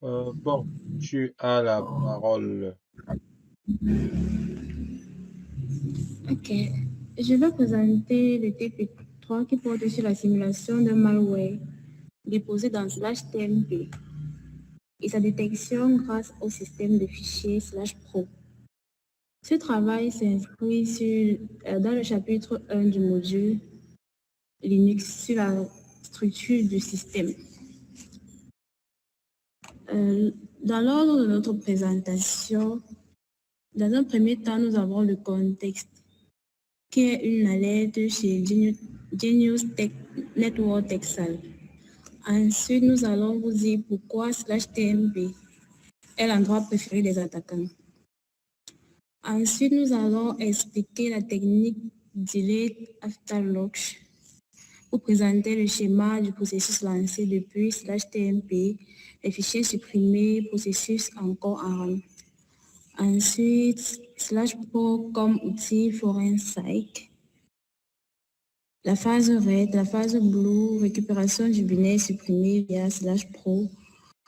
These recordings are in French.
Bon, tu as la parole. Ok. Je vais présenter le TP3 qui porte sur la simulation d'un malware déposé dans /TMP et sa détection grâce au système de fichiers /pro. Ce travail s'inscrit dans le chapitre 1 du module Linux sur la structure du système. Dans l'ordre de notre présentation, dans un premier temps, nous avons le contexte, qui est une alerte chez Genius Network Texas. Ensuite, nous allons vous dire pourquoi /TMP est l'endroit préféré des attaquants. Ensuite, nous allons expliquer la technique Delete After Launch pour présenter le schéma du processus lancé depuis /TMP, les fichiers supprimés, processus encore en RAM. Ensuite, /pro comme outil forensic. La phase RED, la phase BLUE, récupération du binaire supprimé via /pro,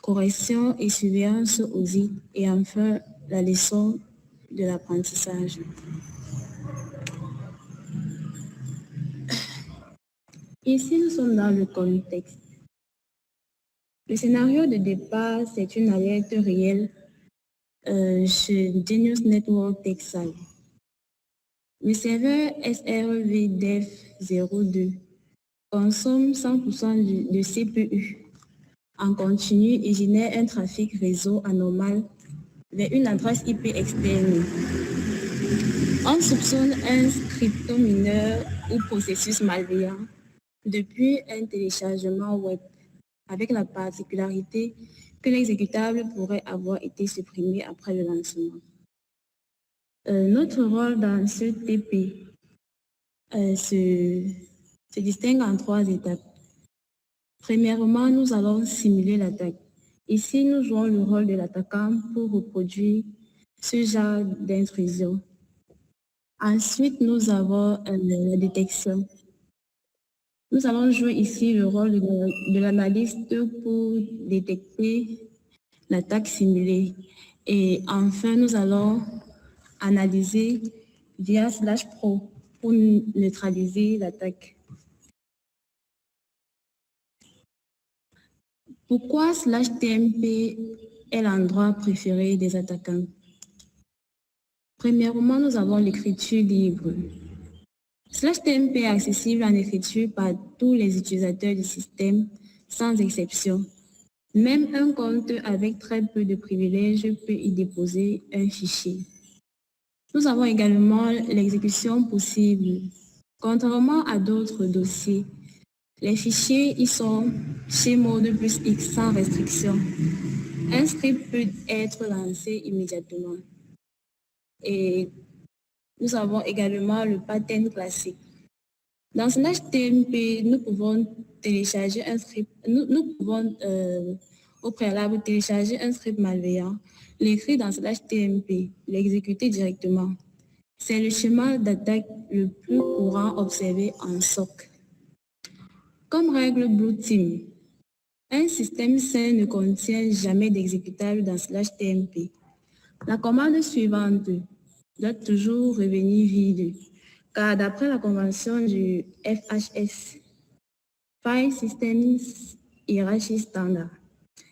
correction et surveillance OSI, et enfin la leçon de l'apprentissage. Ici, nous sommes dans le contexte. Le scénario de départ, c'est une alerte réelle chez Genius Network Texas. Le serveur SRVDEF02 consomme 100% de CPU en continu et génère un trafic réseau anormal vers une adresse IP externe. On soupçonne un crypto-mineur ou processus malveillant depuis un téléchargement web, avec la particularité que l'exécutable pourrait avoir été supprimé après le lancement. Notre rôle dans ce TP se distingue en 3 étapes. Premièrement, nous allons simuler l'attaque. Ici, nous jouons le rôle de l'attaquant pour reproduire ce genre d'intrusion. Ensuite, nous avons la détection. Nous allons jouer ici le rôle de l'analyste pour détecter l'attaque simulée. Et enfin, nous allons analyser via /pro pour neutraliser l'attaque. Pourquoi /TMP est l'endroit préféré des attaquants? Premièrement, nous avons l'écriture libre. /TMP est accessible en écriture par tous les utilisateurs du système, sans exception. Même un compte avec très peu de privilèges peut y déposer un fichier. Nous avons également l'exécution possible. Contrairement à d'autres dossiers, les fichiers y sont chez mode plus X sans restriction. Un script peut être lancé immédiatement. Et nous avons également le pattern classique. Dans /TMP, nous pouvons télécharger un script, nous pouvons au préalable télécharger un script malveillant, l'écrire dans /TMP, l'exécuter directement. C'est le schéma d'attaque le plus courant observé en SOC. Comme règle Blue Team, un système sain ne contient jamais d'exécutable dans /TMP. La commande suivante doit toujours revenir vide, car d'après la convention du FHS, File Systems Hierarchy Standard,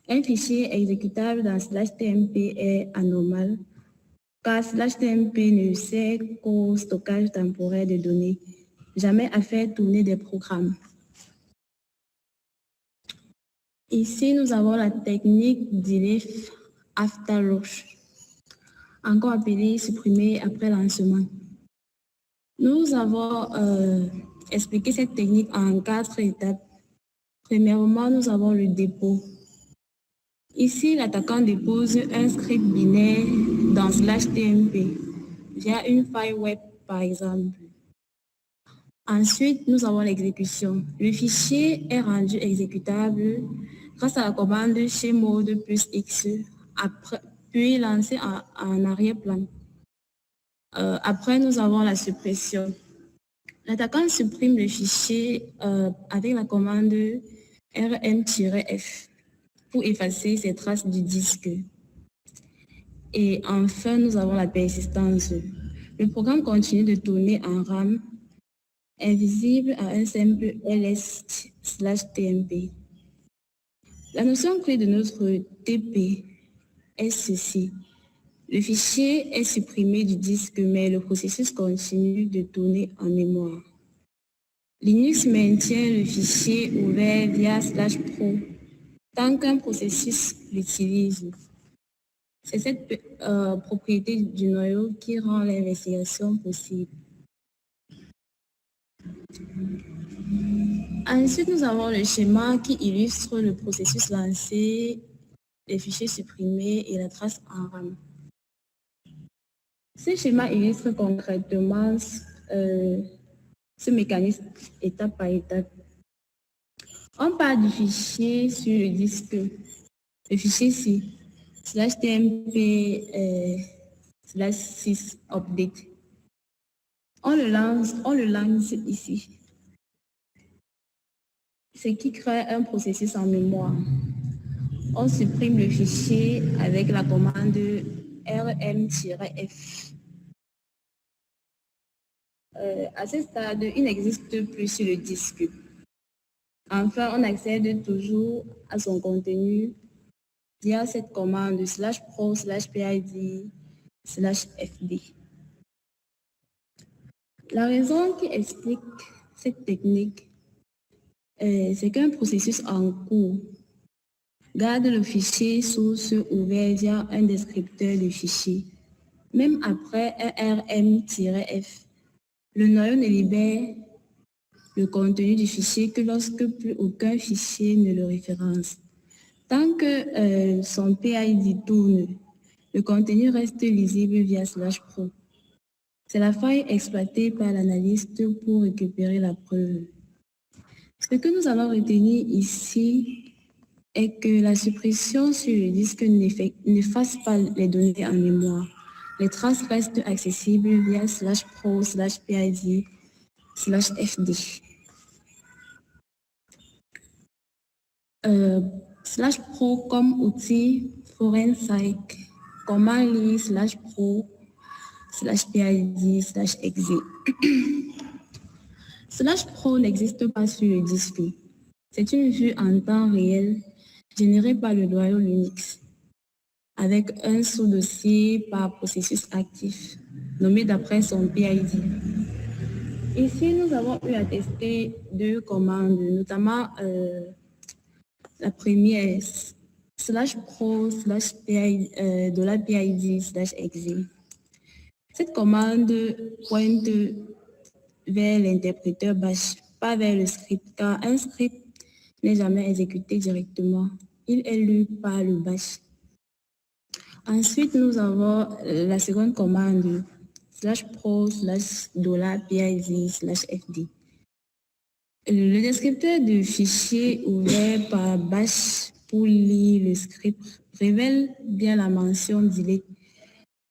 un fichier exécutable dans /TMP est anormal, car /TMP ne sert qu'au stockage temporaire de données, jamais à faire tourner des programmes. Ici, nous avons la technique Delete After Launch, encore appelée supprimer après lancement. Nous avons expliqué cette technique en 4 étapes. Premièrement, nous avons le dépôt. Ici, l'attaquant dépose un script binaire dans /TMP via une file web, par exemple. Ensuite, nous avons l'exécution. Le fichier est rendu exécutable grâce à la commande chez mode plus X, puis lancé en arrière-plan. Après, nous avons la suppression. L'attaquant supprime le fichier avec la commande rm-f. pour effacer ces traces du disque. Et enfin, nous avons la persistance. Le programme continue de tourner en RAM, invisible à un simple ls/tmp. La notion clé de notre TP est ceci. Le fichier est supprimé du disque, mais le processus continue de tourner en mémoire. Linux maintient le fichier ouvert via /pro tant qu'un processus l'utilise. C'est cette propriété du noyau qui rend l'investigation possible. Ensuite, nous avons le schéma qui illustre le processus lancé, les fichiers supprimés et la trace en RAM. Ce schéma illustre concrètement ce mécanisme étape par étape. On part du fichier sur le disque, le fichier C, /tmp/6 update. On le lance ici. Ce qui crée un processus en mémoire. On supprime le fichier avec la commande rm-f. À ce stade, il n'existe plus sur le disque. Enfin, on accède toujours à son contenu via cette commande /pro/pid/fd. La raison qui explique cette technique, c'est qu'un processus en cours garde le fichier source ouvert via un descripteur de fichier. Même après un rm-f, le noyau ne libère le contenu du fichier que lorsque plus aucun fichier ne le référence. Tant que son PID tourne, le contenu reste lisible via /pro. C'est la faille exploitée par l'analyste pour récupérer la preuve. Ce que nous allons retenir ici est que la suppression sur le disque n'efface pas les données en mémoire. Les traces restent accessibles via /pro/pid/fd. /pro comme outil forensic, comment lire /pro/pid/exe. /pro n'existe pas sur le disque. C'est une vue en temps réel générée par le noyau Linux avec un sous-dossier par processus actif nommé d'après son PID. Ici, nous avons eu à tester deux commandes, notamment la première /pro/pid/exe. Cette commande pointe vers l'interpréteur bash, pas vers le script, car un script n'est jamais exécuté directement. Il est lu par le bash. Ensuite, nous avons la seconde commande /pro/$pid/fd. Le descripteur de fichier ouvert par bash pour lire le script révèle bien la mention delete,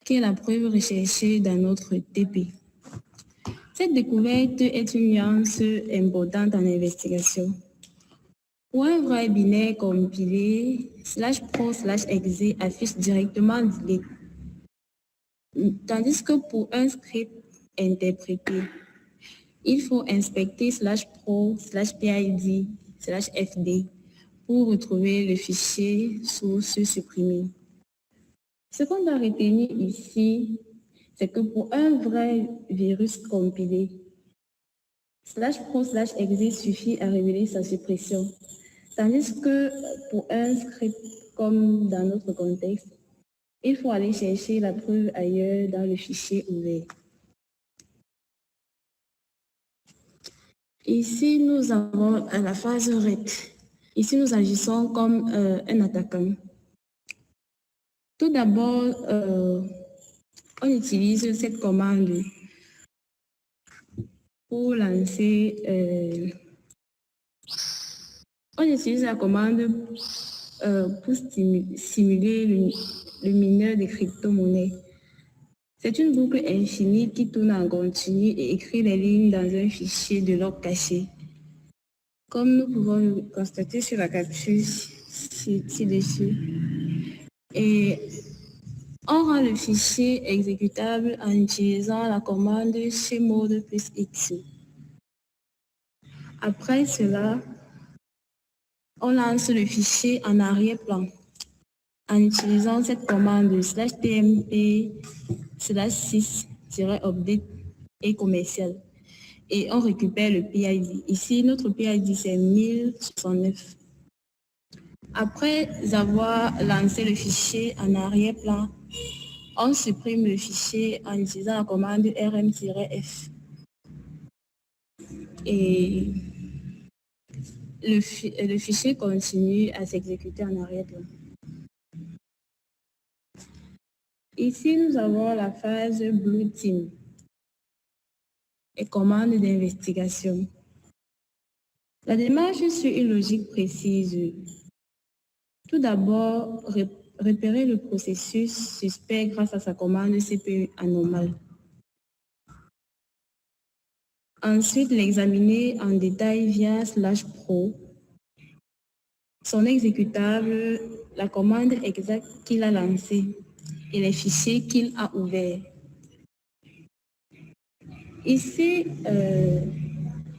qui est la preuve recherchée dans notre TP. Cette découverte est une nuance importante en investigation. Pour un vrai binaire compilé, /pro/exe affiche directement delete, tandis que pour un script interprété, il faut inspecter /pro/pid/fd pour retrouver le fichier source supprimé. Ce qu'on doit retenir ici, c'est que pour un vrai virus compilé, /pro/exe suffit à révéler sa suppression, tandis que pour un script comme dans notre contexte, il faut aller chercher la preuve ailleurs dans le fichier ouvert. Ici, nous avons la phase RET. Ici, nous agissons comme un attaquant. Tout d'abord, on utilise cette commande pour lancer... on utilise la commande pour simuler le mineur de crypto-monnaie. C'est une boucle infinie qui tourne en continu et écrit les lignes dans un fichier de log caché. Comme nous pouvons le constater sur la capture, ci-dessus. Et on rend le fichier exécutable en utilisant la commande chmod plus x. Après cela, on lance le fichier en arrière-plan en utilisant cette commande /tmp/6-update et commercial. Et on récupère le PID. Ici, notre PID, c'est 1069. Après avoir lancé le fichier en arrière-plan, on supprime le fichier en utilisant la commande rm-f. Et le fichier continue à s'exécuter en arrière-plan. Ici, nous avons la phase Blue Team et commande d'investigation. La démarche suit une logique précise. Tout d'abord, repérer le processus suspect grâce à sa commande CPU anormale. Ensuite, l'examiner en détail via /pro, son exécutable, la commande exacte qu'il a lancée et les fichiers qu'il a ouverts. Ici,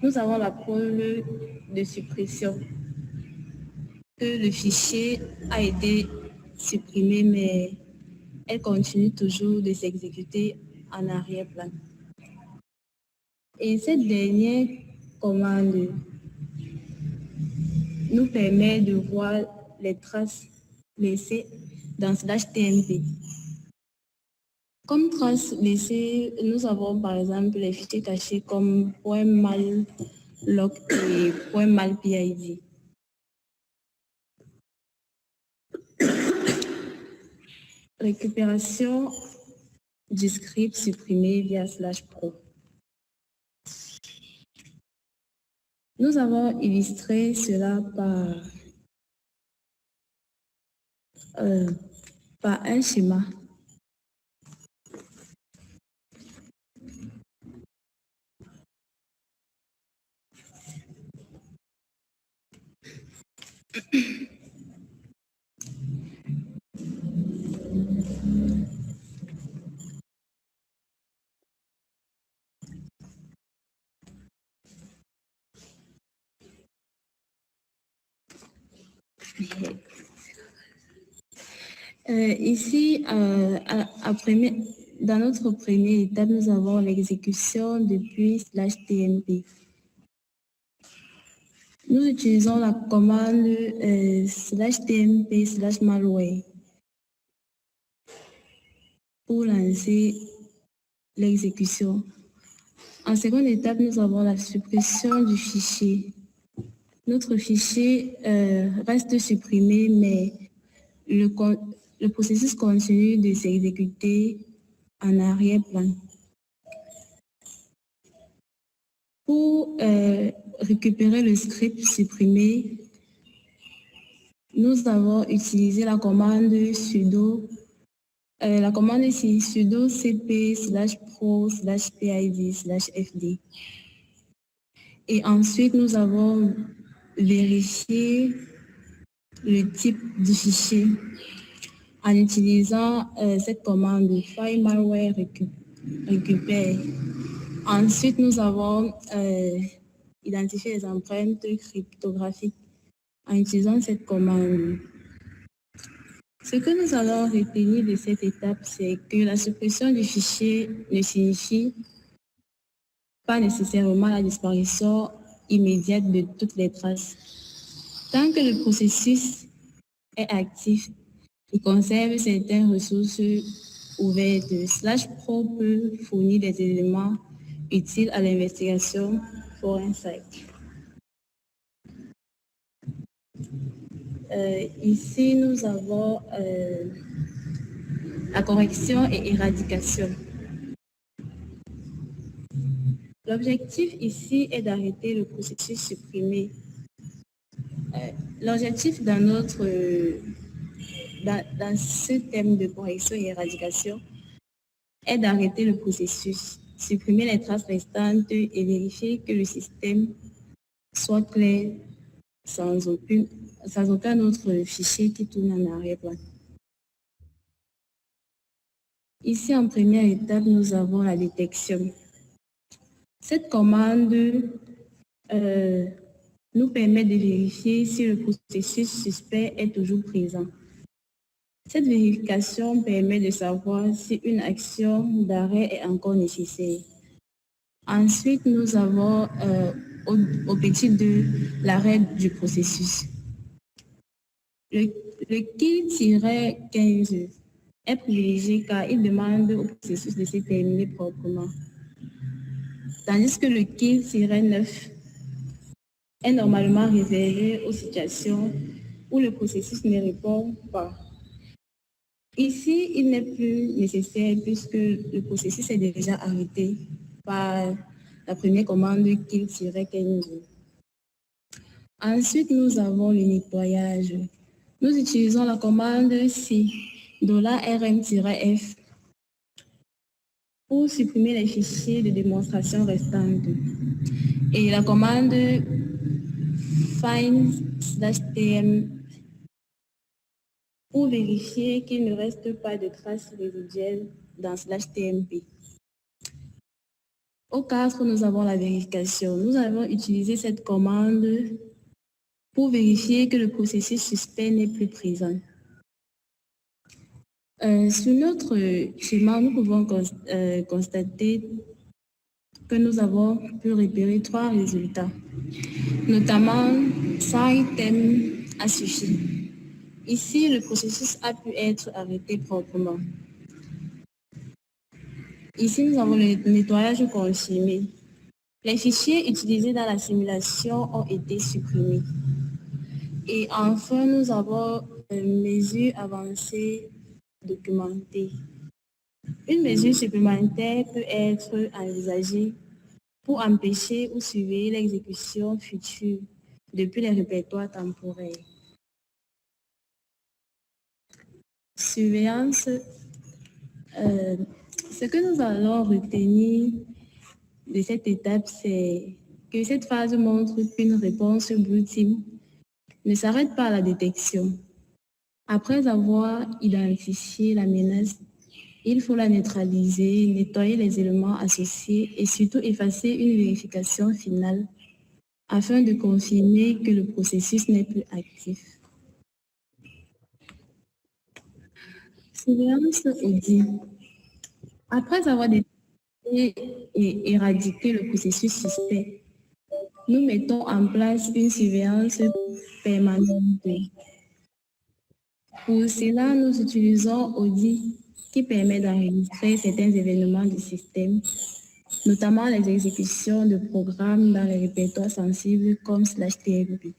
nous avons la preuve de suppression, que le fichier a été supprimé, mais elle continue toujours de s'exécuter en arrière-plan. Et cette dernière commande nous permet de voir les traces laissées dans /tmp. Comme traces laissées, nous avons par exemple les fichiers cachés comme .malloc et .malpid. Récupération du script supprimé via /pro. Nous avons illustré cela par un schéma. Ici, dans notre première étape, nous avons l'exécution depuis /tmp. Nous utilisons la commande /tmp/malware pour lancer l'exécution. En seconde étape, nous avons la suppression du fichier. Notre fichier reste supprimé, mais le processus continue de s'exécuter en arrière-plan. Pour récupérer le script supprimé, nous avons utilisé la commande sudo. La commande ici, sudo cp/pro/pid/fd. Et ensuite, nous avons vérifié le type du fichier en utilisant cette commande file malware récupère. Ensuite, nous avons identifié les empreintes cryptographiques en utilisant cette commande. Ce que nous allons retenir de cette étape, c'est que la suppression du fichier ne signifie pas nécessairement la disparition immédiate de toutes les traces. Tant que le processus est actif, il conserve certaines ressources ouvertes. /pro peut fournir des éléments utiles à l'investigation forensique. Ici, nous avons la correction et éradication. L'objectif ici est d'arrêter le processus supprimé. L'objectif dans ce thème de correction et éradication est d'arrêter le processus, supprimer les traces restantes et vérifier que le système soit clair sans aucun autre fichier qui tourne en arrière-plan. Ici, en première étape, nous avons la détection. Cette commande nous permet de vérifier si le processus suspect est toujours présent. Cette vérification permet de savoir si une action d'arrêt est encore nécessaire. Ensuite, nous avons au petit 2 l'arrêt du processus. Le kill-15 est privilégié car il demande au processus de se terminer proprement. Tandis que le kill-9 est normalement réservé aux situations où le processus ne répond pas. Ici, il n'est plus nécessaire puisque le processus est déjà arrêté par la première commande kill-15. Ensuite, nous avons le nettoyage. Nous utilisons la commande C $rm-f pour supprimer les fichiers de démonstration restants et la commande find/tm pour vérifier qu'il ne reste pas de traces résiduelles dans /tmp. Au 4, nous avons la vérification. Nous avons utilisé cette commande pour vérifier que le processus suspect n'est plus présent. Sur notre schéma, nous pouvons constater que nous avons pu repérer 3 résultats, notamment sans item a suffi. Ici, le processus a pu être arrêté proprement. Ici, nous avons le nettoyage confirmé. Les fichiers utilisés dans la simulation ont été supprimés. Et enfin, nous avons une mesure avancée documentée. Une mesure supplémentaire peut être envisagée pour empêcher ou surveiller l'exécution future depuis les répertoires temporaires. Surveillance. Ce que nous allons retenir de cette étape, c'est que cette phase montre qu'une réponse Blue Team ne s'arrête pas à la détection. Après avoir identifié la menace, il faut la neutraliser, nettoyer les éléments associés et surtout effacer une vérification finale afin de confirmer que le processus n'est plus actif. Surveillance audit. Après avoir détecté et éradiqué le processus suspect, nous mettons en place une surveillance permanente. Pour cela, nous utilisons Audit qui permet d'enregistrer certains événements du système, notamment les exécutions de programmes dans les répertoires sensibles comme /tmp.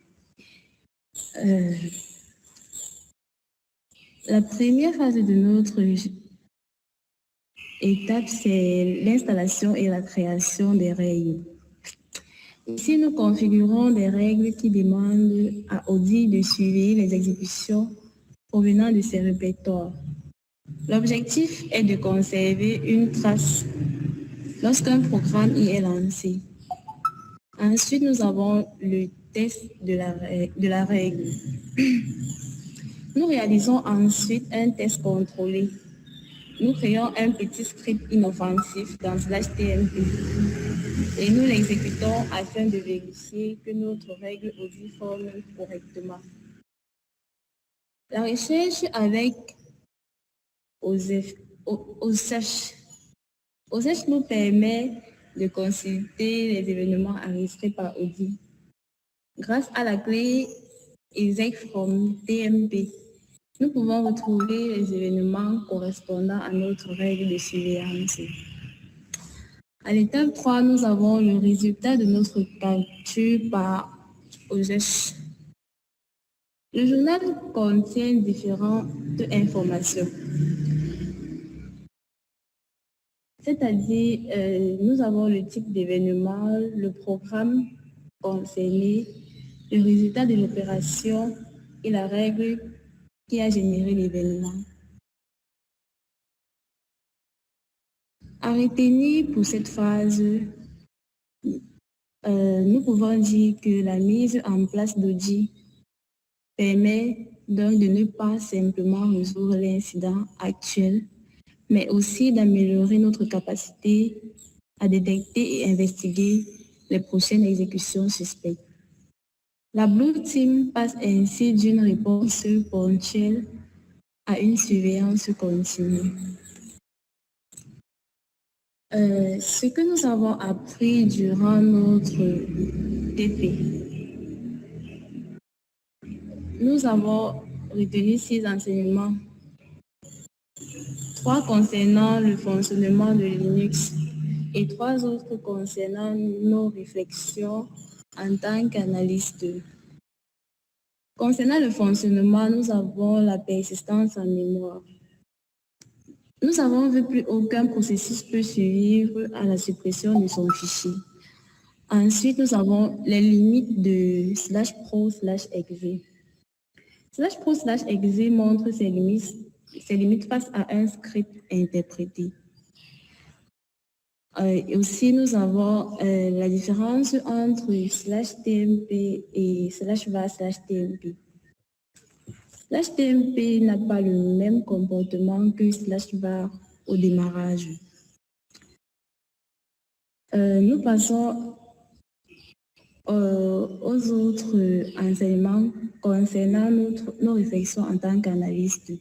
La première phase de notre étape, c'est l'installation et la création des règles. Ici, nous configurons des règles qui demandent à Audit de suivre les exécutions provenant de ces répertoires. L'objectif est de conserver une trace lorsqu'un programme y est lancé. Ensuite, nous avons le test de la règle. Nous réalisons ensuite un test contrôlé. Nous créons un petit script inoffensif dans /tmp et nous l'exécutons afin de vérifier que notre règle audit forme correctement. La recherche avec OSESH nous permet de consulter les événements enregistrés par Audit. Grâce à la clé exec from tmp, nous pouvons retrouver les événements correspondant à notre règle de surveillance. À l'étape 3, nous avons le résultat de notre capture par OSESH. Le journal contient différentes informations. C'est-à-dire, nous avons le type d'événement, le programme concerné, le résultat de l'opération et la règle qui a généré l'événement. À retenir pour cette phase, nous pouvons dire que la mise en place d'Audi permet donc de ne pas simplement résoudre l'incident actuel, mais aussi d'améliorer notre capacité à détecter et investiguer les prochaines exécutions suspectes. La Blue Team passe ainsi d'une réponse ponctuelle à une surveillance continue. Ce que nous avons appris durant notre TP, nous avons retenu 6 enseignements, 3 concernant le fonctionnement de Linux et 3 autres concernant nos réflexions en tant qu'analyste. Concernant le fonctionnement, nous avons la persistance en mémoire. Nous avons vu plus aucun processus peut survivre à la suppression de son fichier. Ensuite, nous avons les limites de /pro/exe. /pro/exe montre ses limites face à un script interprété. Et aussi, nous avons la différence entre /tmp et /var/tmp. /tmp n'a pas le même comportement que /var au démarrage. Nous passons aux autres enseignements concernant nos réflexions en tant qu'analyste.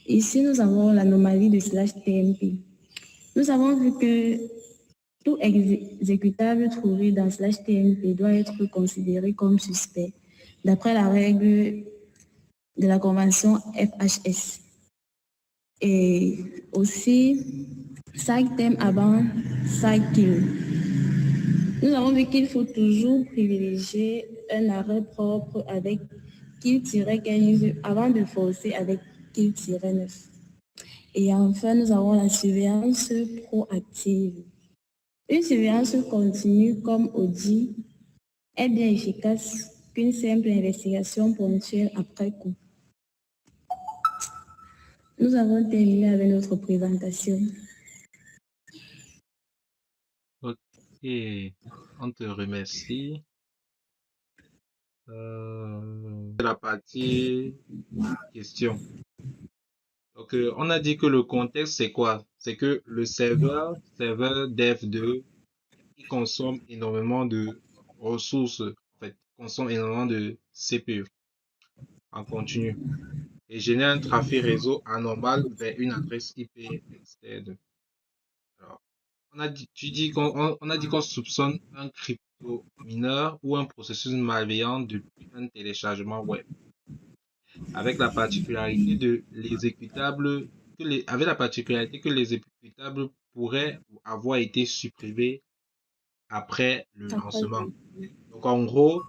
Ici, nous avons l'anomalie de /tmp. Nous avons vu que tout exécutable trouvé dans /tmp doit être considéré comme suspect, d'après la règle de la convention FHS. Et aussi, SAG-TEM avant SAG-KILL. Nous avons vu qu'il faut toujours privilégier un arrêt propre avec kill-15 avant de forcer avec kill-9. Et enfin, nous avons la surveillance proactive. Une surveillance continue comme Audi est bien efficace qu'une simple investigation ponctuelle après coup. Nous avons terminé avec notre présentation. Ok, on te remercie. La partie question. Donc, on a dit que le contexte, c'est quoi? C'est que le serveur dev2, il consomme énormément de ressources, en fait, consomme énormément de CPU en continu et génère un trafic réseau anormal vers une adresse IP externe. Alors, on a dit qu'on soupçonne un crypto-mineur ou un processus malveillant depuis un téléchargement web, avec la particularité que les exécutables pourraient avoir été supprimés après le lancement. Donc, en gros,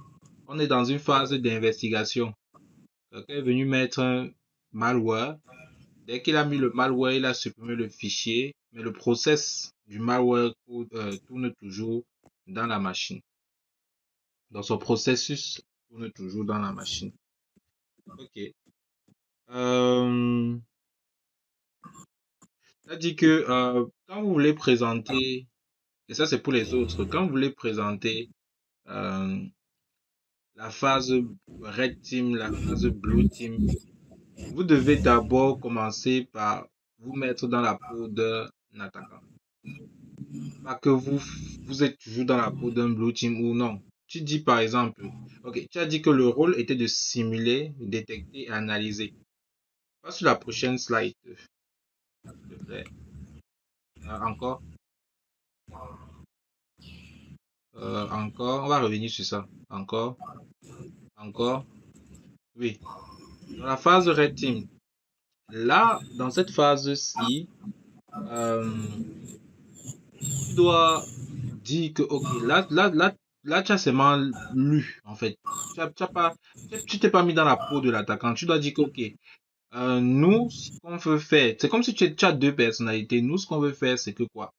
on est dans une phase d'investigation. Quelqu'un est venu mettre un malware. Dès qu'il a mis le malware, il a supprimé le fichier, mais le process du malware tourne toujours dans la machine. Donc, son processus tourne toujours dans la machine. Ok. Ça dit que quand vous voulez présenter, et ça c'est pour les autres, quand vous voulez présenter la phase Red Team, la phase Blue Team, vous devez d'abord commencer par vous mettre dans la peau d'un attaquant. Pas que vous êtes toujours dans la peau d'un Blue Team ou non. Tu dis par exemple, ok, tu as dit que le rôle était de simuler, détecter et analyser. Passe sur la prochaine slide, s'il te plaît. Encore. Encore. On va revenir sur ça. Encore. Encore. Oui. Dans la phase Red Team. Là, dans cette phase-ci, tu dois dire que, ok, là, tu as seulement lu, en fait. Tu t'es pas mis dans la peau de l'attaquant. Tu dois dire que, ok, nous, ce qu'on veut faire, c'est comme si tu as deux personnalités. Nous, ce qu'on veut faire, c'est que quoi?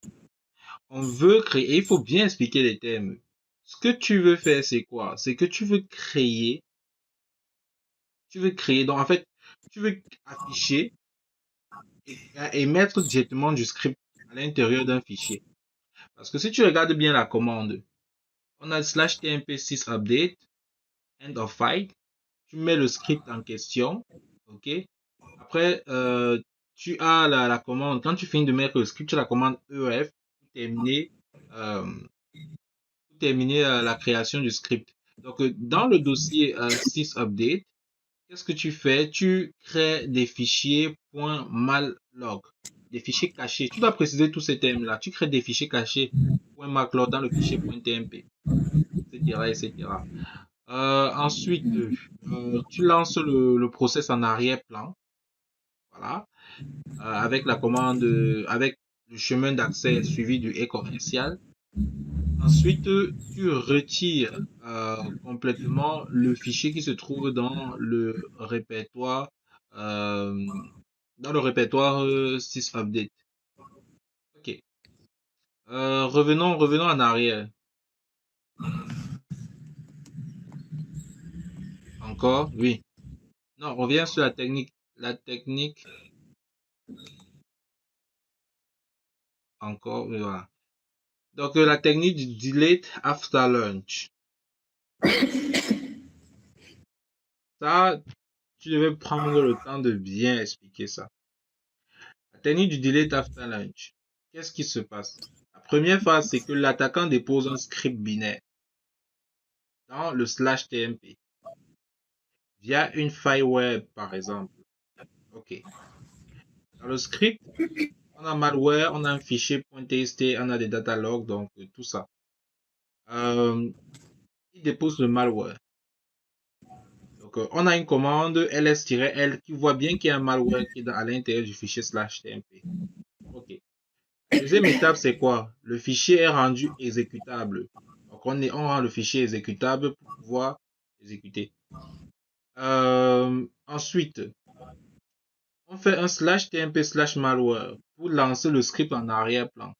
On veut créer, il faut bien expliquer les termes. Ce que tu veux faire, c'est quoi? C'est que tu veux créer, donc en fait, tu veux afficher et mettre directement du script à l'intérieur d'un fichier. Parce que si tu regardes bien la commande, On a slash tmp 6 update, end of fight. Tu mets le script en question. OK. Après, tu as la commande. Quand tu finis de mettre le script, tu as la commande EF pour terminer la création du script. Donc, dans le dossier 6 update, qu'est-ce que tu fais? Tu crées des fichiers .malloc, des fichiers cachés. Tu dois préciser tous ces termes-là. Tu crées des fichiers cachés .malloc dans le fichier .tmp, etc., etc. Ensuite, tu lances le process en arrière-plan. Voilà. Avec la commande, avec le chemin d'accès suivi du et commercial. Ensuite, tu retires complètement le fichier qui se trouve dans le répertoire, sysupdate. Ok. Revenons en arrière. Encore, oui. Non, reviens sur la technique. La technique. Encore, oui, voilà. Donc, la technique du delete after lunch. Ça, tu devais prendre le temps de bien expliquer ça. La technique du delete after lunch. Qu'est-ce qui se passe? La première phase, c'est que l'attaquant dépose un script binaire dans le slash tmp via une file web, par exemple. OK. Dans le script, on a malware, on a un fichier .txt, on a des datalogs, donc tout ça. Il dépose le malware. Donc, on a une commande ls-l qui voit bien qu'il y a un malware qui est à l'intérieur du fichier slash tmp. OK. La deuxième étape, c'est quoi? Le fichier est rendu exécutable. Donc, on rend le fichier exécutable pour pouvoir exécuter. Ensuite, on fait un slash tmp slash malware pour lancer le script en arrière-plan.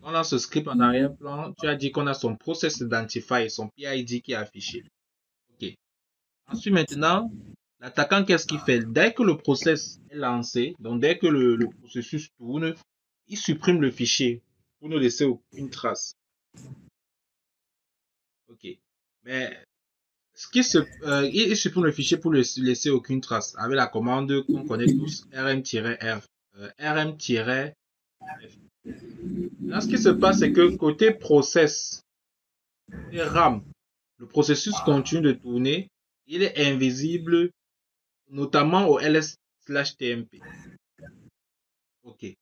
On lance ce script en arrière-plan. Tu as dit qu'on a son process identifier, son PID qui est affiché. OK. Ensuite, maintenant, l'attaquant, qu'est-ce qu'il fait? Dès que le process est lancé, donc dès que le processus tourne, il supprime le fichier pour ne laisser aucune trace. OK. Mais il supprime le fichier pour ne laisser aucune trace avec la commande qu'on connaît tous, rm-r. rm-f. Là, ce qui se passe, c'est que côté process et RAM, le processus continue de tourner. Il est invisible, notamment au ls/tmp. OK.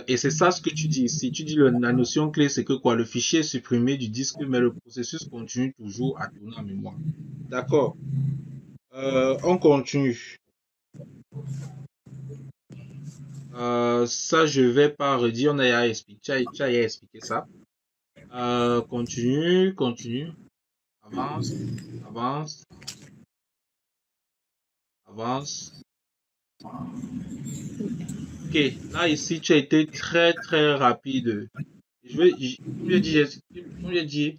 Et c'est ça ce que tu dis ici. Tu dis la notion clé, c'est que quoi? Le fichier est supprimé du disque, mais le processus continue toujours à tourner en mémoire. D'accord. On continue. Ça, je vais pas redire. On a expliqué, tu as expliqué ça. Continue. Avance. Ok, là ici, tu as été très très rapide. Comme je dis,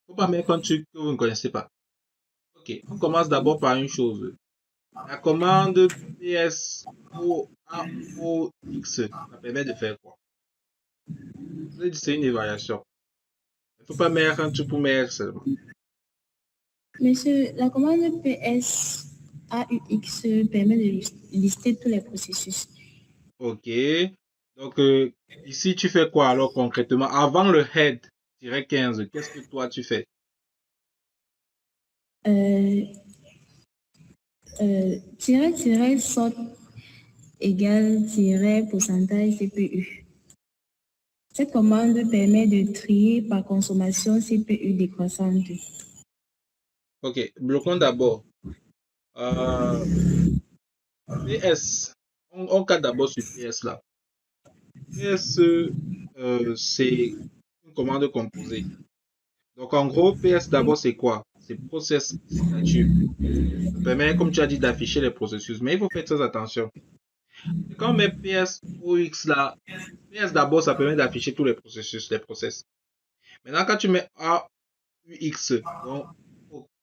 faut pas mettre un truc que vous ne connaissez pas. Ok, on commence d'abord par une chose. La commande PSOAOX, ça permet de faire quoi? C'est une évaluation. Il ne faut pas mettre un truc pour mettre seulement. Monsieur, la commande PSAUX permet de lister tous les processus. Ok. Donc, ici, tu fais quoi alors concrètement? Avant le head-15, qu'est-ce que toi tu fais? Sort égale pourcentage CPU. Cette commande permet de trier par consommation CPU décroissante. Ok, bloquons d'abord. PS, on cadre d'abord sur PS là. PS, c'est une commande composée. Donc en gros, PS d'abord c'est quoi? C'est process statut. Ça permet, comme tu as dit, d'afficher les processus. Mais il faut faire très attention. Et quand on met PSOX là, PS d'abord ça permet d'afficher tous les processus, les process. Maintenant quand tu mets AUX, donc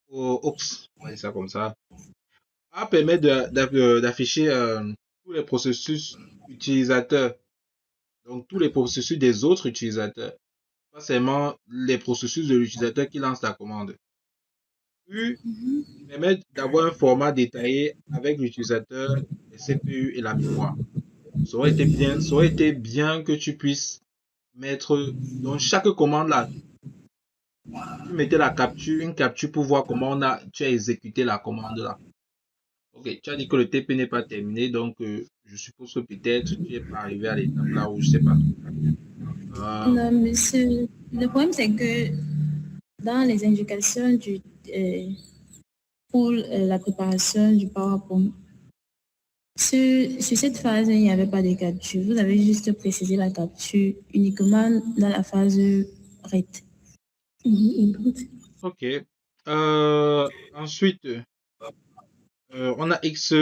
OX, on va dire ça comme ça. A permet d'afficher tous les processus utilisateurs. Donc tous les processus des autres utilisateurs. pas seulement les processus de l'utilisateur qui lance la commande. Puis, permet d'avoir un format détaillé avec l'utilisateur, le CPU et la mémoire. Ça aurait été bien que tu puisses mettre dans chaque commande là, tu mettais une capture pour voir comment tu as exécuté la commande là. Ok, tu as dit que le TP n'est pas terminé, donc je suppose que peut-être tu n'es pas arrivé à l'étape là où je sais pas. Non, monsieur, le problème c'est que dans les indications pour la préparation du PowerPoint, sur cette phase, il n'y avait pas de capture. Vous avez juste précisé la capture uniquement dans la phase RED. Ok. Ensuite, on a X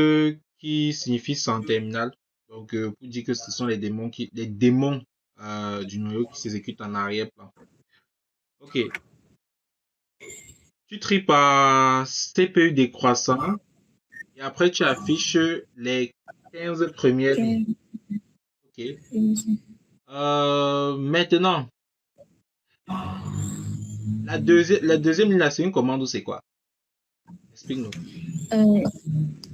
qui signifie sans terminal. Donc, pour dire que ce sont les démons du noyau qui s'exécutent en arrière-plan. Ok. Tu tries par CPU décroissant et après tu affiches les 15 premières lignes. Ok. Maintenant, la deuxième ligne, c'est une commande ou c'est quoi? Explique-nous.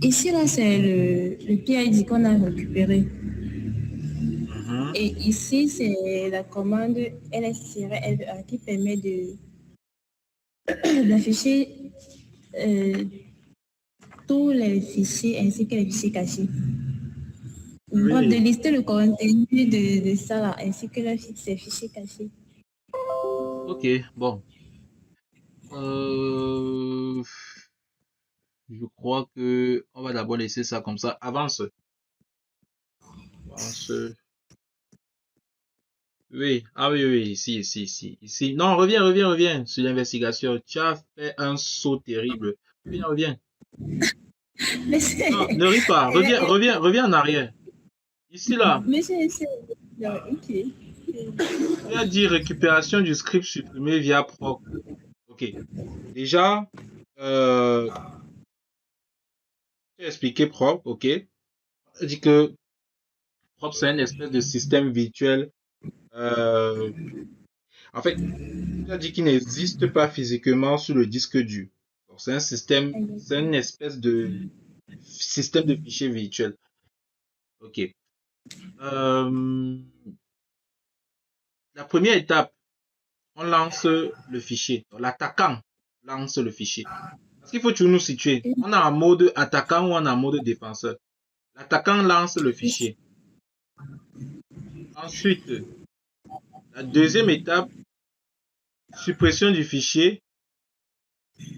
Ici, là, c'est le PID qu'on a récupéré. Et ici, c'est la commande ls-lva qui permet d'afficher tous les fichiers ainsi que les fichiers cachés. Bref, de lister le contenu de ça là, ainsi que ces fichiers cachés. Ok, bon. Je crois que on va d'abord laisser ça comme ça. Avance. Oui, ah oui, oui, ici. Non, reviens sur l'investigation. Tu as fait un saut terrible. Reviens. Non, ne ris pas. Reviens en arrière. Ici, là. Ok. Tu as dit récupération du script supprimé via proc. Ok. Déjà, tu as expliqué proc, ok. Tu as dit que proc, c'est une espèce de système virtuel. En fait, tu as dit qu'il n'existe pas physiquement sur le disque dur. Donc, c'est une espèce de système de fichiers virtuel. Ok. La première étape, on lance le fichier. L'attaquant lance le fichier. Parce qu'il faut toujours nous situer. On est en mode attaquant ou on est en mode défenseur. L'attaquant lance le fichier. Ensuite, la deuxième étape, suppression du fichier,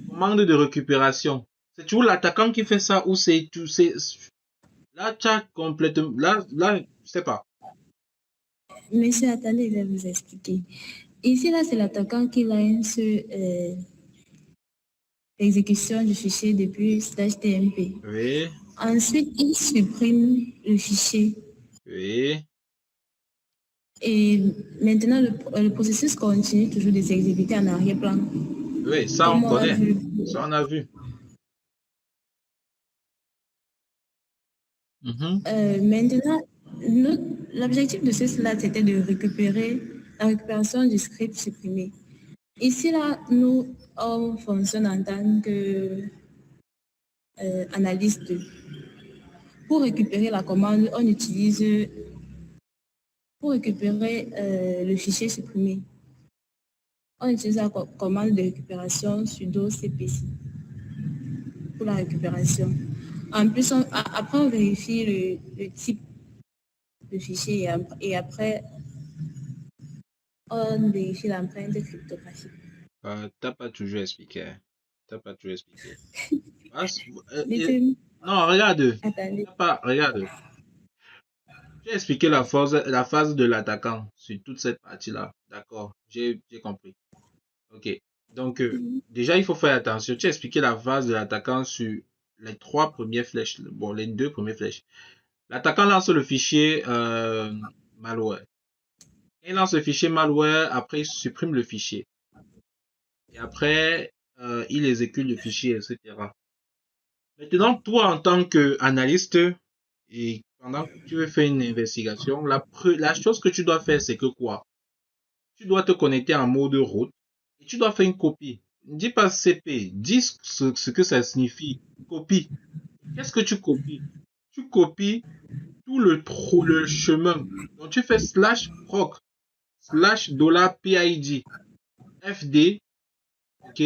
commande de récupération. C'est toujours l'attaquant qui fait ça ou c'est tout. Là, tu as complètement. Là, je sais pas. Monsieur, attendez, je vais vous expliquer. Ici, là, c'est l'attaquant qui lance l'exécution du fichier depuis /tmp. Oui. Ensuite, il supprime le fichier. Oui. Et maintenant, le processus continue toujours de s'exécuter en arrière-plan. Oui, ça on connaît. Ça on a vu. Maintenant, l'objectif de ce slide, c'était de récupérer la récupération du script supprimé. Ici, là, nous, on fonctionne en tant que analyste. Pour récupérer la commande, on utilise, pour récupérer le fichier supprimé, on utilise la commande de récupération sudo cpc pour la récupération. En plus, après, on vérifie le type de fichier et après, on vérifie l'empreinte cryptographique. T'as pas toujours expliqué. Non, regarde. Attendez. Regarde. Tu as expliqué la phase de l'attaquant sur toute cette partie-là. D'accord, j'ai compris. Ok. Donc, déjà, il faut faire attention. Tu as expliqué la phase de l'attaquant sur les 3 premières flèches. Bon, les 2 premières flèches. L'attaquant lance le fichier malware. Il lance le fichier malware, après il supprime le fichier. Et après, il exécute le fichier, etc. Maintenant, toi, en tant qu'analyste, et pendant que tu veux faire une investigation, la chose que tu dois faire, c'est que quoi? tu dois te connecter en mode route et tu dois faire une copie. Ne dis pas CP, dis ce que ça signifie. Copie. Qu'est-ce que tu copies? Tu copies tout le chemin. Donc tu fais /proc $PID FD, ok,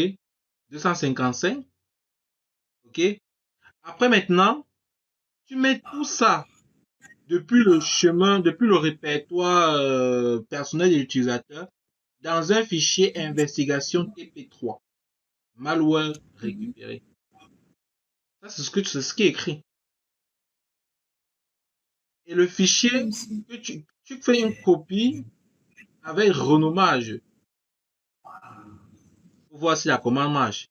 255, ok. Après maintenant, tu mets tout ça depuis le chemin, depuis le répertoire personnel de l'utilisateur dans un fichier investigation TP3, malware récupéré. Ça, c'est ce qui est écrit. Et le fichier, que tu fais une copie avec renommage pour voir si la commande marche.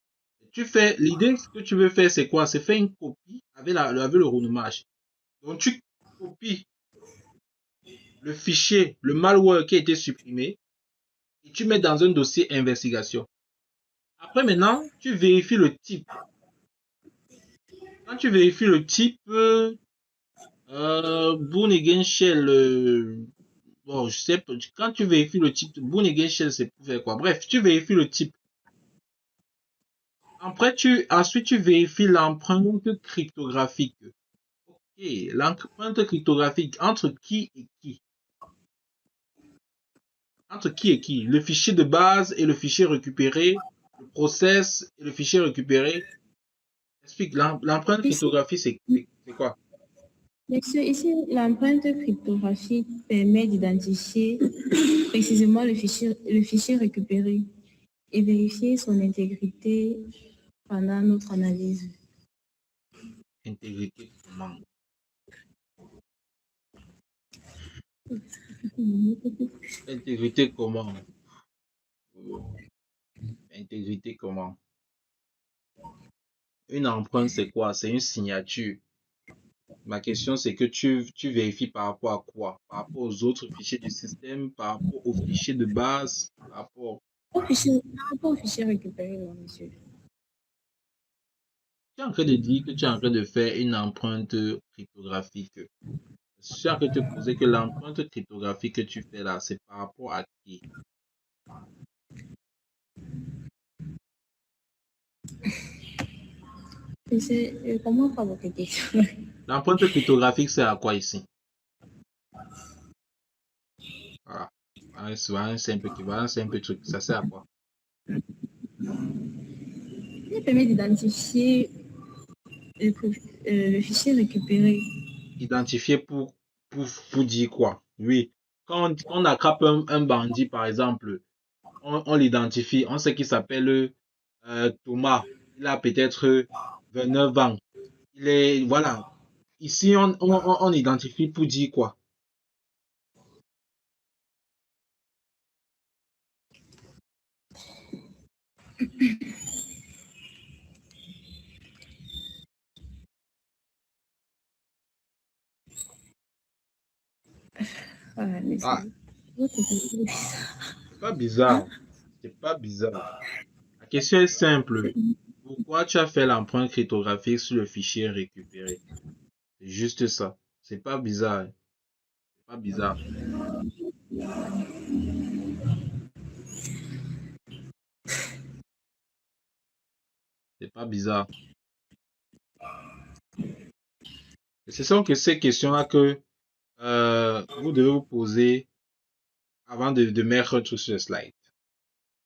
L'idée que tu veux faire, c'est quoi? C'est faire une copie avec le renommage. Donc, tu copies le fichier, le malware qui a été supprimé, et tu mets dans un dossier investigation. Après, maintenant, tu vérifies le type. Quand tu vérifies le type, Bourne Again Shell, bon, je sais pas, quand tu vérifies le type, Bourne Again Shell, c'est pour faire quoi? Bref, tu vérifies le type. Ensuite, tu vérifies l'empreinte cryptographique. Ok, l'empreinte cryptographique entre qui et qui? Entre qui et qui? Le fichier de base et le fichier récupéré, le process et le fichier récupéré. Explique, l'empreinte cryptographique, c'est quoi? Monsieur, ici, l'empreinte cryptographique permet d'identifier précisément le fichier récupéré et vérifier son intégrité pendant notre analyse. Intégrité comment? Intégrité comment? Intégrité comment? Une empreinte, c'est quoi? C'est une signature. Ma question, c'est que tu vérifies par rapport à quoi? Par rapport aux autres fichiers du système, par rapport aux fichiers de base, par rapport Par rapport au fichier récupéré, non, monsieur. Tu es en train de dire que tu es en train de faire une empreinte cryptographique. Je suis en train de te poser que l'empreinte cryptographique que tu fais là, c'est par rapport à qui? Monsieur, je comprends pas votre question. L'empreinte cryptographique, c'est à quoi ici? Voilà. Voilà un simple truc. Ça sert à quoi? Il permet d'identifier le fichier récupéré. Identifier pour dire quoi? Oui. Quand on attrape un bandit, par exemple, on l'identifie. On sait qu'il s'appelle Thomas. Il a peut-être 29 ans. Voilà. Ici, on identifie pour dire quoi? Ah, mais Ah, c'est pas bizarre. C'est pas bizarre. La question est simple. Pourquoi tu as fait l'empreinte cryptographique sur le fichier récupéré? C'est juste ça. C'est pas bizarre. C'est pas bizarre. C'est pas bizarre. Et ce sont que ces questions-là que vous devez vous poser avant de mettre un truc sur le slide.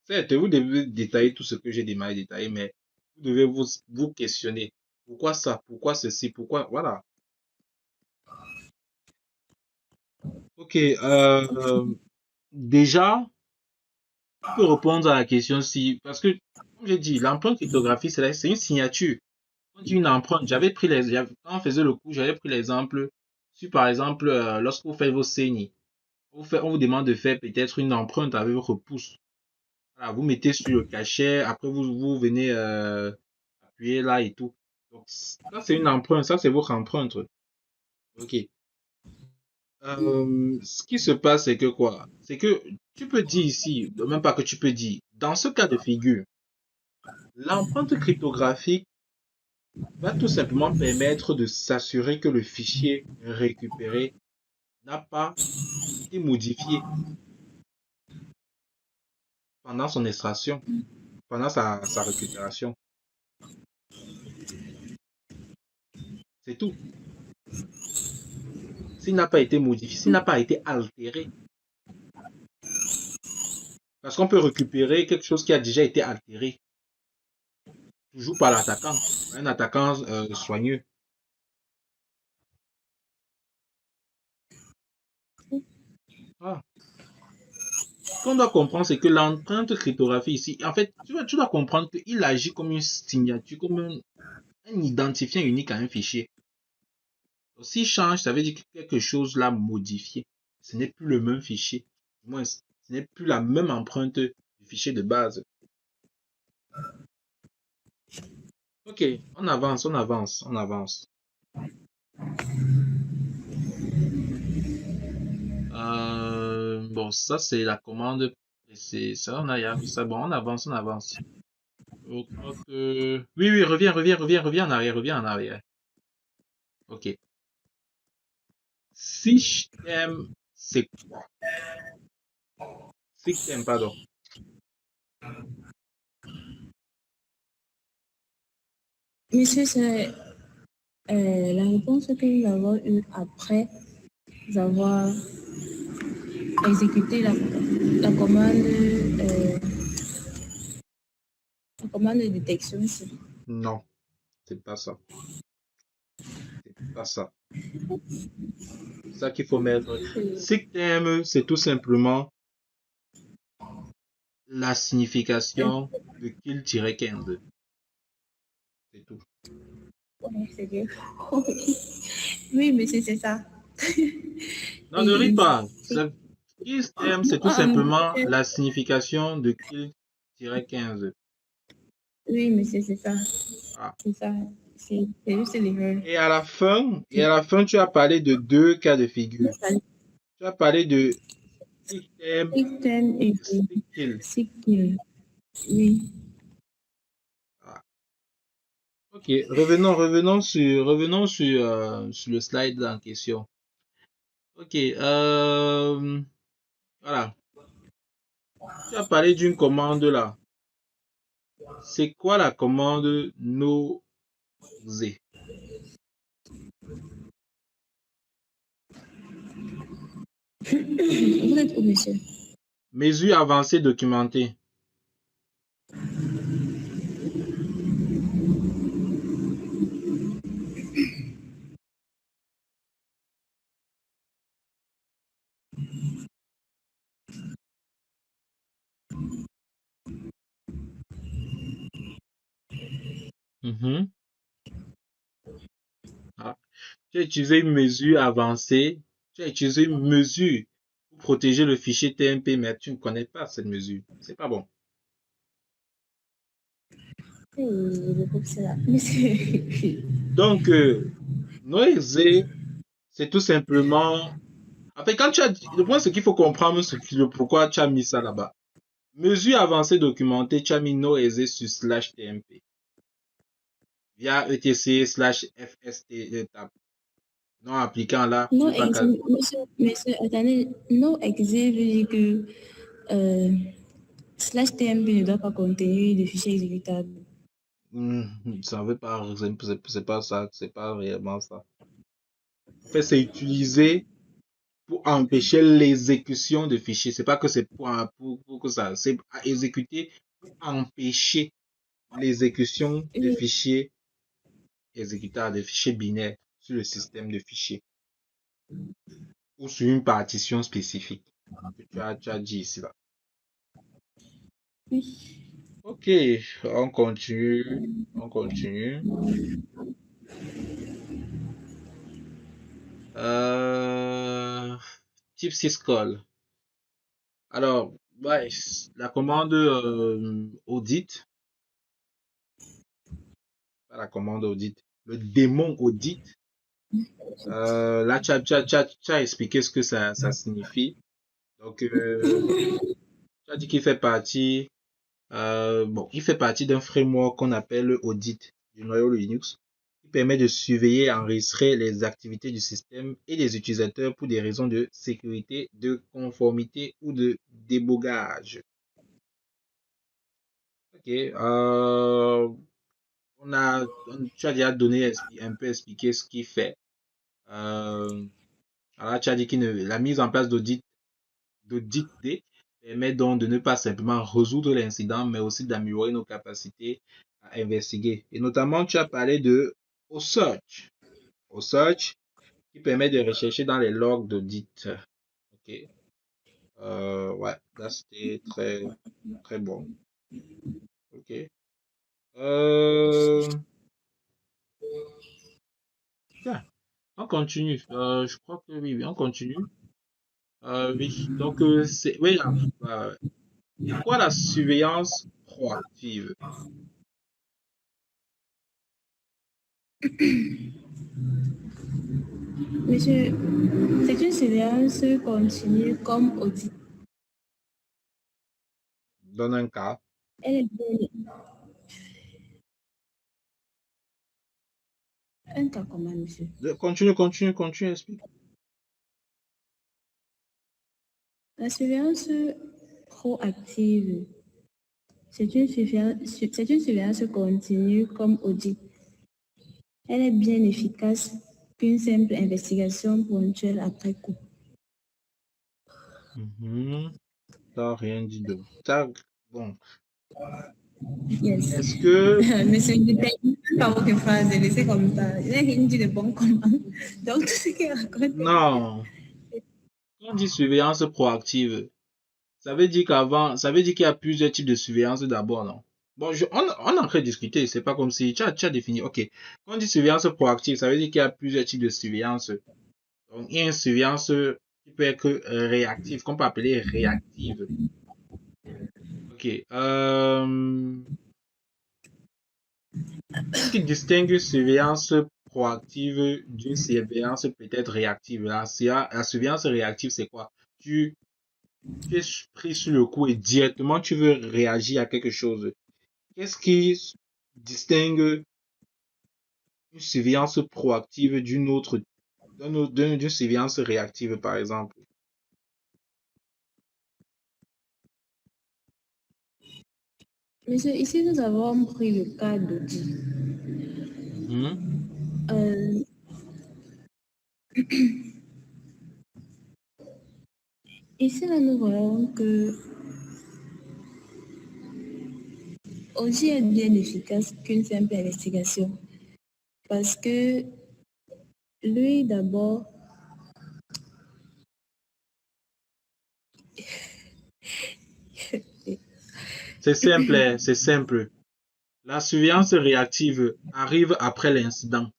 Certes, vous devez détailler tout ce que j'ai détaillé, mais vous devez vous questionner. Pourquoi ça? Pourquoi ceci? Pourquoi? Voilà. Ok. Déjà, tu peux répondre à la question si, parce que, comme j'ai dit, l'empreinte cryptographique, c'est une signature. On dit une empreinte. Quand on faisait le cours, j'avais pris l'exemple, si par exemple, lorsque vous faites vos saignées, on vous demande de faire peut-être une empreinte avec votre pouce. Voilà, vous mettez sur le cachet, après vous venez appuyer là et tout. Donc, ça c'est une empreinte, ça c'est votre empreinte. Ok. Ce qui se passe, c'est que quoi? C'est que tu peux dire ici, même pas que tu peux dire, dans ce cas de figure, l'empreinte cryptographique va tout simplement permettre de s'assurer que le fichier récupéré n'a pas été modifié. pendant son extraction, pendant sa récupération. C'est tout. S'il n'a pas été modifié, s'il n'a pas été altéré. Parce qu'on peut récupérer quelque chose qui a déjà été altéré. Toujours par l'attaquant. Un attaquant soigneux. Ah. Ce qu'on doit comprendre, c'est que l'empreinte cryptographie ici, en fait, tu dois comprendre qu'il agit comme une signature, comme un identifiant unique à un fichier. S'il change, ça veut dire que quelque chose l'a modifié. Ce n'est plus le même fichier. Du moins, ce n'est plus la même empreinte du fichier de base. Ok, on avance, on avance, on avance. Bon, ça c'est la commande. C'est ça, on a vu ça. Bon, on avance, on avance. Je crois que... Oui, oui, reviens en arrière, reviens en arrière. Ok. Système, c'est quoi? Système, pardon. Monsieur, c'est la réponse que nous avons eue après avoir exécuté la commande de détection ici. Non, c'est pas ça. C'est pas ça. C'est ça qu'il faut mettre. Système, c'est tout simplement la signification de kill-15. C'est tout. Oui, c'est bien. Oui, monsieur, c'est ça. Non, ne ris pas. Système, c'est tout Ah, simplement la signification de kill-15. oui, monsieur, c'est ça. Ah. C'est ça. C'est juste l'erreur. Et à la fin, tu as parlé de deux cas de figure. Tu as parlé de système et kill. Oui. Ah. Ok, revenons sur le slide en question. Ok, voilà. Tu as parlé d'une commande là. C'est quoi la commande noze? Vous êtes où, monsieur? Mesure avancée documentée. Ah. Tu as utilisé une mesure avancée. Tu as utilisé une mesure pour protéger le fichier TMP, mais tu ne connais pas cette mesure. C'est pas bon. Donc, noise, c'est tout simplement... En fait, quand tu as... Le point, c'est qu'il faut comprendre pourquoi tu as mis ça là-bas. Mesure avancée documentée, tu as mis noise sur /tmp. Via etc/fst tab. Non appliquant là. Non, monsieur, attendez. Non, exe veut dire que /tmp ne doit pas contenir de fichiers exécutables. Ça veut pas, c'est pas ça, c'est pas réellement ça. En fait, c'est utilisé pour empêcher l'exécution de fichiers. C'est pas que c'est pour que ça, c'est à exécuter pour empêcher l'exécution de fichiers exécutables, des fichiers binaires sur le système de fichiers ou sur une partition spécifique que tu as dit ici là. Oui. Ok, on continue. Type syscall. Alors, ouais, la commande audit, pas la commande audit, le démon audit. Là, tu as expliqué ce que ça signifie. Donc, tu as dit qu'il fait partie, il fait partie d'un framework qu'on appelle audit du noyau Linux, qui permet de surveiller et enregistrer les activités du système et des utilisateurs pour des raisons de sécurité, de conformité ou de débogage. Ok. Tu as déjà donné un peu expliqué ce qu'il fait. Alors, tu as dit la mise en place d'audit D permet donc de ne pas simplement résoudre l'incident, mais aussi d'améliorer nos capacités à investiguer. Et notamment, tu as parlé de OSearch. OSearch qui permet de rechercher dans les logs d'audit. Ok. Ouais, là c'était très très bon. Ok. Bien. On continue. Je crois que oui, on continue. Oui. Donc c'est oui. C'est quoi la surveillance proactive? Monsieur, c'est une surveillance continue comme audit. Donne un cas. Elle est bien. Un cas comment, monsieur? Continue, explique. La surveillance proactive, c'est une surveillance continue comme audit. Elle est bien efficace qu'une simple investigation ponctuelle après coup. T'as rien dit de. Bon. Yes. Est-ce que. Monsieur, je n'ai pas votre phrase, laissez comme ça. Je n'ai rien dit de bon comment. Donc, tout ce qu'il raconte. Non. Quand on dit surveillance proactive, ça veut dire qu'il y a plusieurs types de surveillance d'abord, non? Bon, on est en train de discuter, c'est pas comme si tu as défini. Ok. Quand on dit surveillance proactive, ça veut dire qu'il y a plusieurs types de surveillance. Donc, il y a une surveillance qui peut être réactive, qu'on peut appeler réactive. Ok. Qu'est-ce qui distingue une surveillance proactive d'une surveillance peut-être réactive? La surveillance réactive, c'est quoi? Tu es pris sur le coup et directement tu veux réagir à quelque chose. Qu'est-ce qui distingue une surveillance proactive d'une surveillance réactive, par exemple? Monsieur, ici, nous avons pris le cas d'audit. Ici, là, nous voyons que audit est bien efficace qu'une simple investigation. Parce que lui, d'abord, C'est simple. La surveillance réactive arrive après l'incident.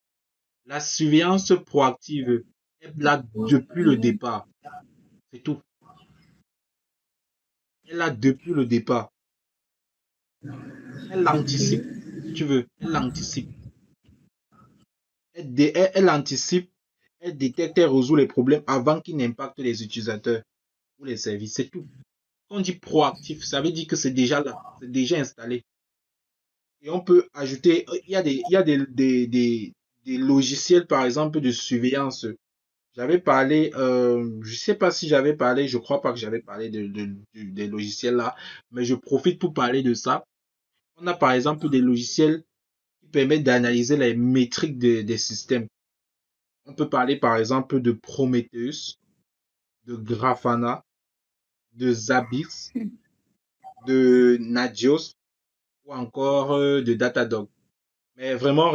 La surveillance proactive est là depuis le départ. C'est tout. Elle est là depuis le départ. Elle anticipe, si tu veux. Elle anticipe. Elle anticipe, elle détecte et résout les problèmes avant qu'ils n'impactent les utilisateurs ou les services. C'est tout. Quand on dit proactif, ça veut dire que c'est déjà là, c'est déjà installé. Et on peut ajouter, il y a des logiciels, par exemple, de surveillance. J'avais parlé, je sais pas si j'avais parlé, je crois pas que j'avais parlé des logiciels là, mais je profite pour parler de ça. On a par exemple des logiciels qui permettent d'analyser les métriques des systèmes. On peut parler par exemple de Prometheus, de Grafana, de Zabbix, de Nagios ou encore de Datadog. Mais vraiment,